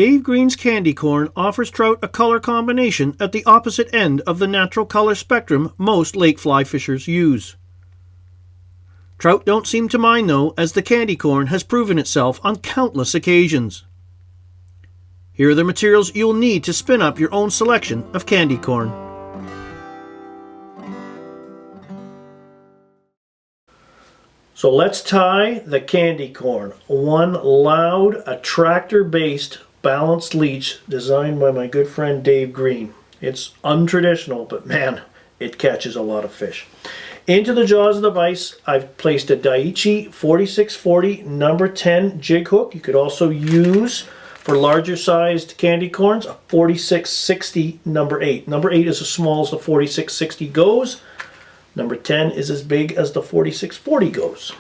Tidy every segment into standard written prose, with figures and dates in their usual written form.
Dave Green's candy corn offers trout a color combination at the opposite end of the natural color spectrum most lake fly fishers use. Trout don't seem to mind though, as the candy corn has proven itself on countless occasions. Here are the materials you'll need to spin up your own selection of candy corn. So let's tie the candy corn. One loud, attractor-based balanced leech designed by my good friend Dave Green. It's untraditional, but man, it catches a lot of fish. Into the jaws of the vise, I've placed a Daiichi 4640 number 10 jig hook. You could also use, for larger sized candy corns, a 4660 number 8. Number 8 is as small as the 4660 goes. Number 10 is as big as the 4640 goes.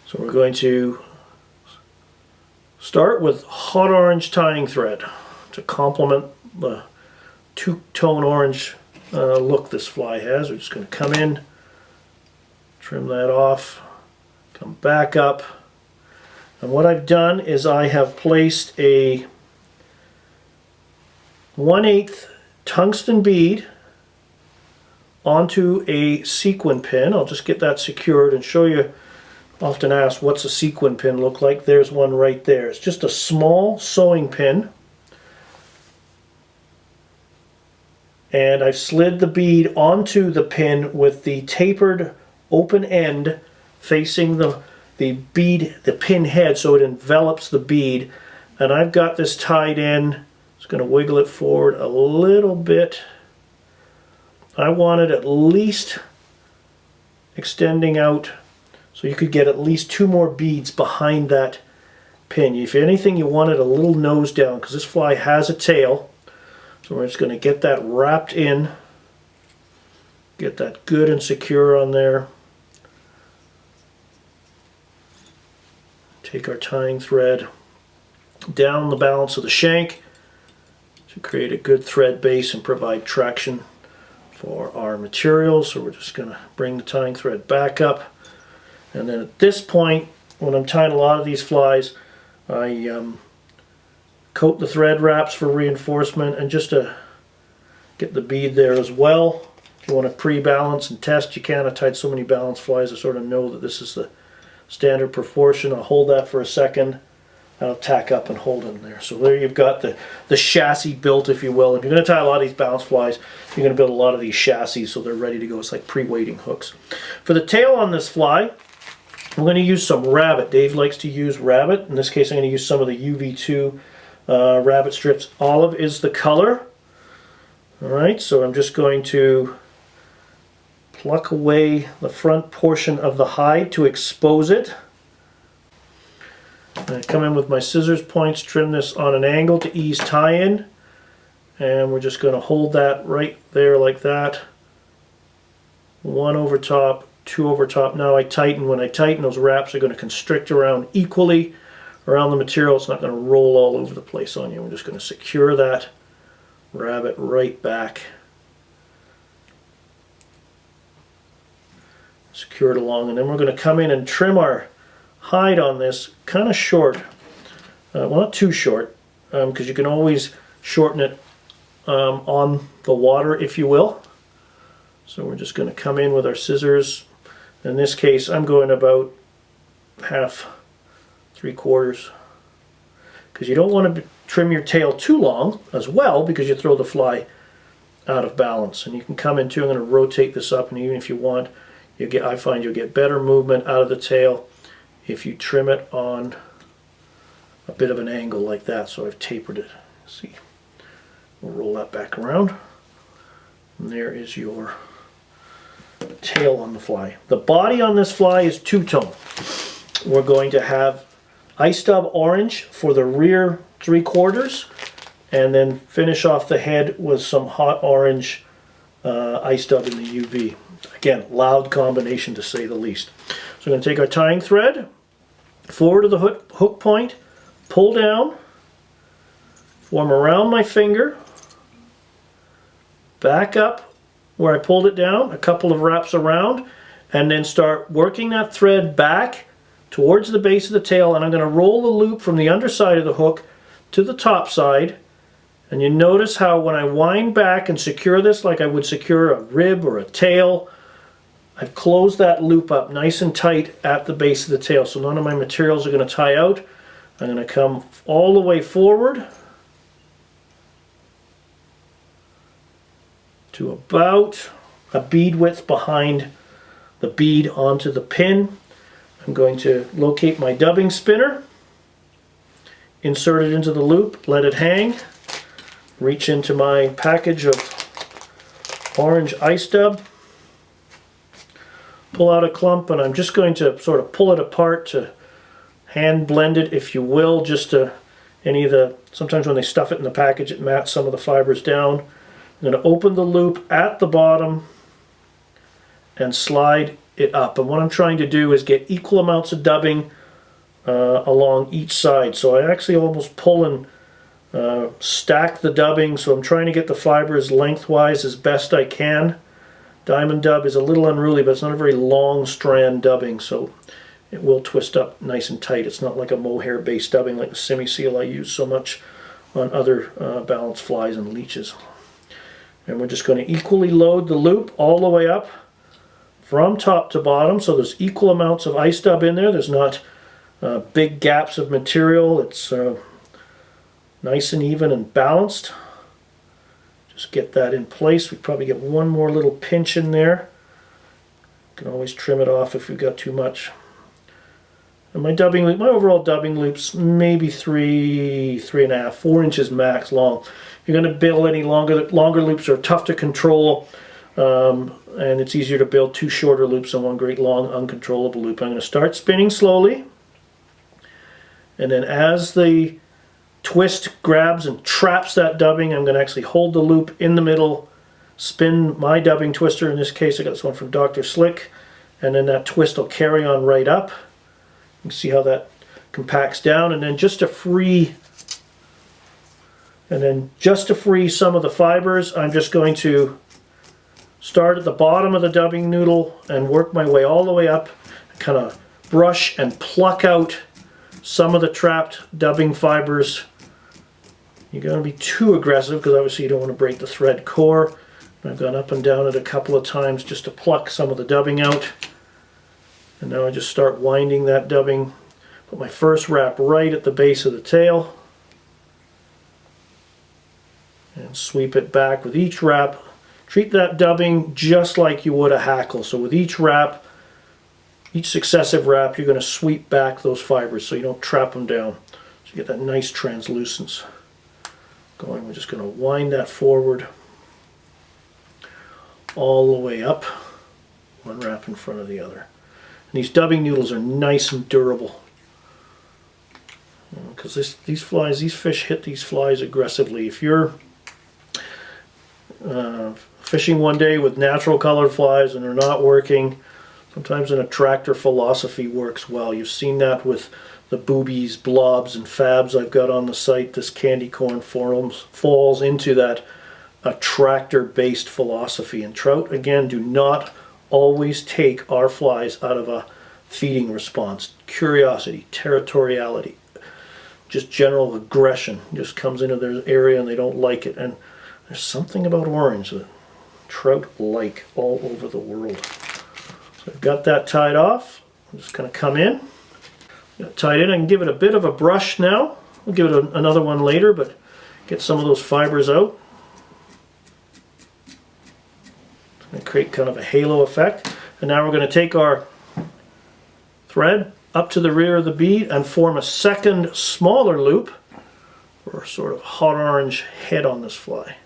So we're going to start with hot orange tying thread to complement the two-tone orange look this fly has. We're just going to come in, trim that off, come back up. And what I've done is I have placed a 1/8 tungsten bead onto a sequin pin. I'll just get that secured and show you. Often asked, what's a sequin pin look like? There's one right there. It's just a small sewing pin. And I've slid the bead onto the pin with the tapered open end facing the pin head, so it envelops the bead. And I've got this tied in. Just going to wiggle it forward a little bit. I want it at least extending out so you could get at least 2 more beads behind that pin. If anything, you want it a little nose down because this fly has a tail. So we're just going to get that wrapped in, get that good and secure on there. Take our tying thread down the balance of the shank to create a good thread base and provide traction for our materials. So we're just going to bring the tying thread back up, and then at this point, when I'm tying a lot of these flies, I coat the thread wraps for reinforcement and just to get the bead there as well. If you want to pre-balance and test, you can. I tied so many balance flies I sort of know that this is the standard proportion. I'll hold that for a second. I'll tack up and hold in there. So there you've got the chassis built, if you will. If you're going to tie a lot of these balance flies, you're going to build a lot of these chassis so they're ready to go. It's like pre-weighting hooks. For the tail on this fly, I'm going to use some rabbit. Dave likes to use rabbit. In this case, I'm going to use some of the UV2 rabbit strips. Olive is the color. Alright, so I'm just going to pluck away the front portion of the hide to expose it. I come in with my scissors points, trim this on an angle to ease tie-in, and we're just going to hold that right there like that. 1 over top, 2 over top. Now I tighten. When I tighten, those wraps are going to constrict around equally around the material. It's not going to roll all over the place on you. We're just going to secure that rabbit right back. Secure it along, and then we're going to come in and trim our hide on this kind of short. Well, not too short, because you can always shorten it on the water, if you will. So we're just going to come in with our scissors. In this case, I'm going about 1/2, 3/4, because you don't want to trim your tail too long as well, because you throw the fly out of balance. And you can come in too. I'm going to rotate this up, and even if you want, I find you'll get better movement out of the tail if you trim it on a bit of an angle like that. So I've tapered it. See, we'll roll that back around, and there is your tail on the fly. The body on this fly is two-tone. We're going to have ice dub orange for the rear 3/4, and then finish off the head with some hot orange ice dub in the UV. Again, loud combination to say the least. So we're going to take our tying thread forward to the hook point, pull down, form around my finger, back up where I pulled it down, a couple of wraps around, and then start working that thread back towards the base of the tail, and I'm going to roll the loop from the underside of the hook to the top side. And you notice how when I wind back and secure this like I would secure a rib or a tail, I've closed that loop up nice and tight at the base of the tail, so none of my materials are going to tie out. I'm going to come all the way forward to about a bead width behind the bead onto the pin. I'm going to locate my dubbing spinner, insert it into the loop, let it hang, reach into my package of orange ice dub, pull out a clump, and I'm just going to sort of pull it apart to hand blend it, if you will, just to sometimes when they stuff it in the package it mats some of the fibers down. I'm going to open the loop at the bottom and slide it up, and what I'm trying to do is get equal amounts of dubbing along each side. So I actually almost pull and stack the dubbing, so I'm trying to get the fibers lengthwise as best I can. Diamond dub is a little unruly, but it's not a very long strand dubbing, so it will twist up nice and tight. It's not like a mohair based dubbing like the semi-seal I use so much on other balance flies and leeches. And we're just going to equally load the loop all the way up from top to bottom, so there's equal amounts of ice dub in there. There's not big gaps of material. It's nice and even and balanced. Just get that in place. We probably get one more little pinch in there. You can always trim it off if we've got too much. And my dubbing loop, my overall dubbing loop's maybe 3.5, 4 inches max long. If you're going to build any longer loops are tough to control, and it's easier to build 2 shorter loops than one great long uncontrollable loop. I'm going to start spinning slowly, and then as the twist grabs and traps that dubbing, I'm going to actually hold the loop in the middle, spin my dubbing twister. In this case I got this one from Dr. Slick, and then that twist will carry on right up. You can see how that compacts down, and then just to free some of the fibers, I'm just going to start at the bottom of the dubbing noodle and work my way all the way up, kind of brush and pluck out some of the trapped dubbing fibers. You're going to be too aggressive because obviously you don't want to break the thread core. I've gone up and down it a couple of times just to pluck some of the dubbing out. And now I just start winding that dubbing. Put my first wrap right at the base of the tail. And sweep it back with each wrap. Treat that dubbing just like you would a hackle. So with each wrap, each successive wrap, you're going to sweep back those fibers so you don't trap them down. So you get that nice translucence going. We're just going to wind that forward all the way up, one wrap in front of the other. And these dubbing noodles are nice and durable, because these fish hit these flies aggressively. If you're fishing one day with natural colored flies and they're not working, sometimes an attractor philosophy works well. You've seen that with the boobies, blobs, and fabs I've got on the site. This candy corn falls into that attractor-based philosophy. And trout, again, do not always take our flies out of a feeding response. Curiosity, territoriality, just general aggression just comes into their area and they don't like it. And there's something about orange that trout like all over the world. So I've got that tied off. I'm just going to come in. Got it tied in. I can give it a bit of a brush now. I'll give it another one later, but get some of those fibers out. It's going to create kind of a halo effect. And now we're going to take our thread up to the rear of the bead and form a second smaller loop for a sort of hot orange head on this fly.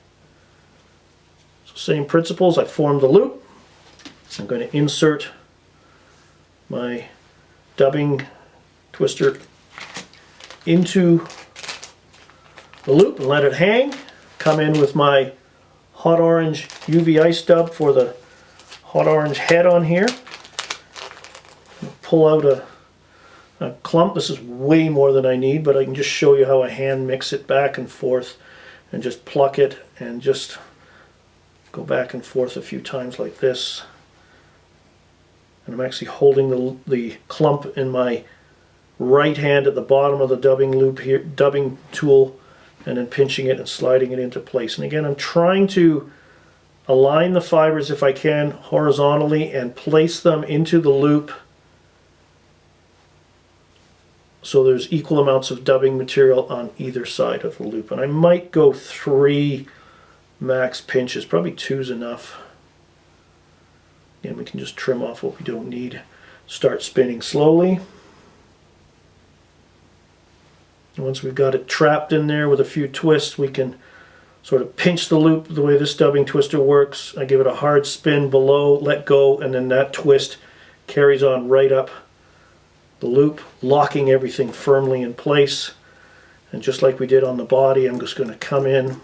So same principles. I formed the loop. I'm going to insert my dubbing twister into the loop and let it hang. Come in with my hot orange UV ice dub for the hot orange head on here. Pull out a clump. This is way more than I need, but I can just show you how I hand mix it back and forth and just pluck it and just go back and forth a few times like this. And I'm actually holding the clump in my right hand at the bottom of the dubbing loop here, dubbing tool, and then pinching it and sliding it into place. And again, I'm trying to align the fibers if I can horizontally and place them into the loop so there's equal amounts of dubbing material on either side of the loop. And I might go 3 max pinches, probably 2's enough. And we can just trim off what we don't need. Start spinning slowly. And once we've got it trapped in there with a few twists, we can sort of pinch the loop the way this dubbing twister works. I give it a hard spin below, let go, and then that twist carries on right up the loop, locking everything firmly in place. And just like we did on the body, I'm just going to come in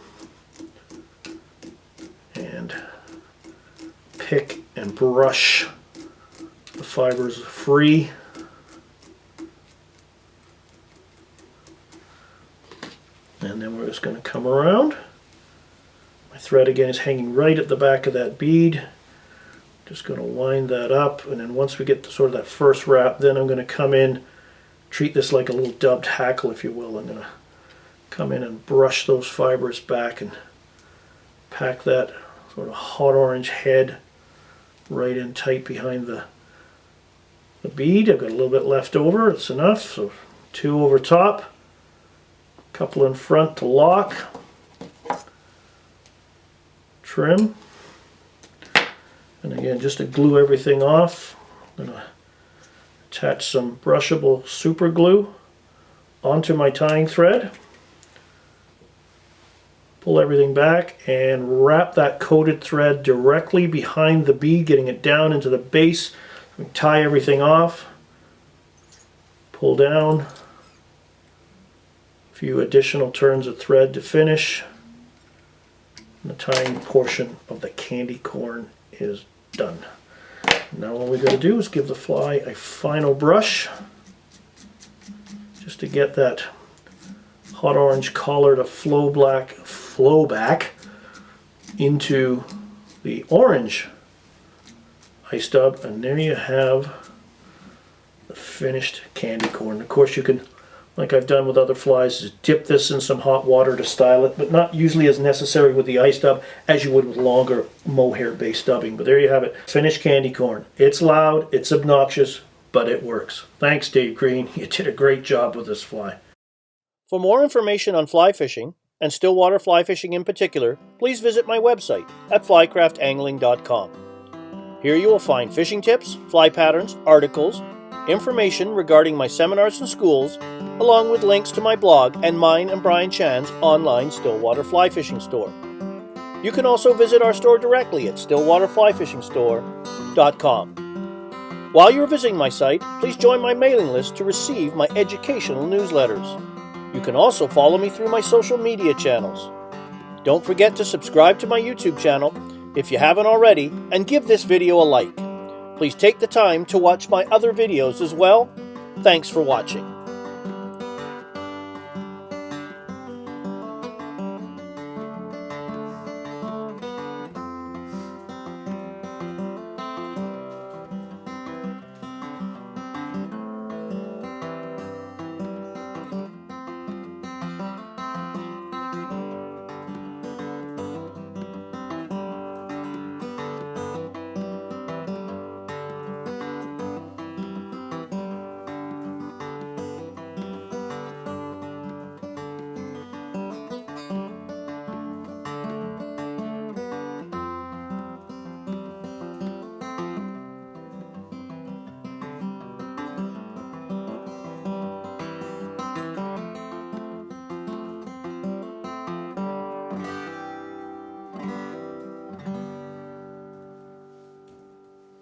and pick and brush the fibers free. And then we're just going to come around. My thread again is hanging right at the back of that bead. Just going to wind that up, and then once we get to sort of that first wrap, then I'm going to come in, treat this like a little dubbed hackle, if you will. I'm going to come in and brush those fibers back and pack that sort of hot orange head right in tight behind the bead. I've got a little bit left over, it's enough, so 2 over top, a couple in front to lock, trim. And again, just to glue everything off, I'm going to attach some brushable super glue onto my tying thread. Pull everything back and wrap that coated thread directly behind the bead, getting it down into the base. We tie everything off. Pull down. A few additional turns of thread to finish. And the tying portion of the candy corn is done. Now all we got to do is give the fly a final brush just to get that hot orange collar to flow back into the orange ice dub, and there you have the finished candy corn. Of course you can, like I've done with other flies, is dip this in some hot water to style it, but not usually as necessary with the ice dub as you would with longer mohair based dubbing. But there you have it, finished candy corn. It's loud, it's obnoxious, but it works. Thanks, Dave Green. You did a great job with this fly. For more information on fly fishing, and stillwater fly fishing in particular, please visit my website at flycraftangling.com. Here you will find fishing tips, fly patterns, articles, information regarding my seminars and schools, along with links to my blog and mine and Brian Chan's online stillwater fly fishing store. You can also visit our store directly at stillwaterflyfishingstore.com. While you're visiting my site, please join my mailing list to receive my educational newsletters. You can also follow me through my social media channels. Don't forget to subscribe to my YouTube channel if you haven't already, and give this video a like. Please take the time to watch my other videos as well. Thanks for watching.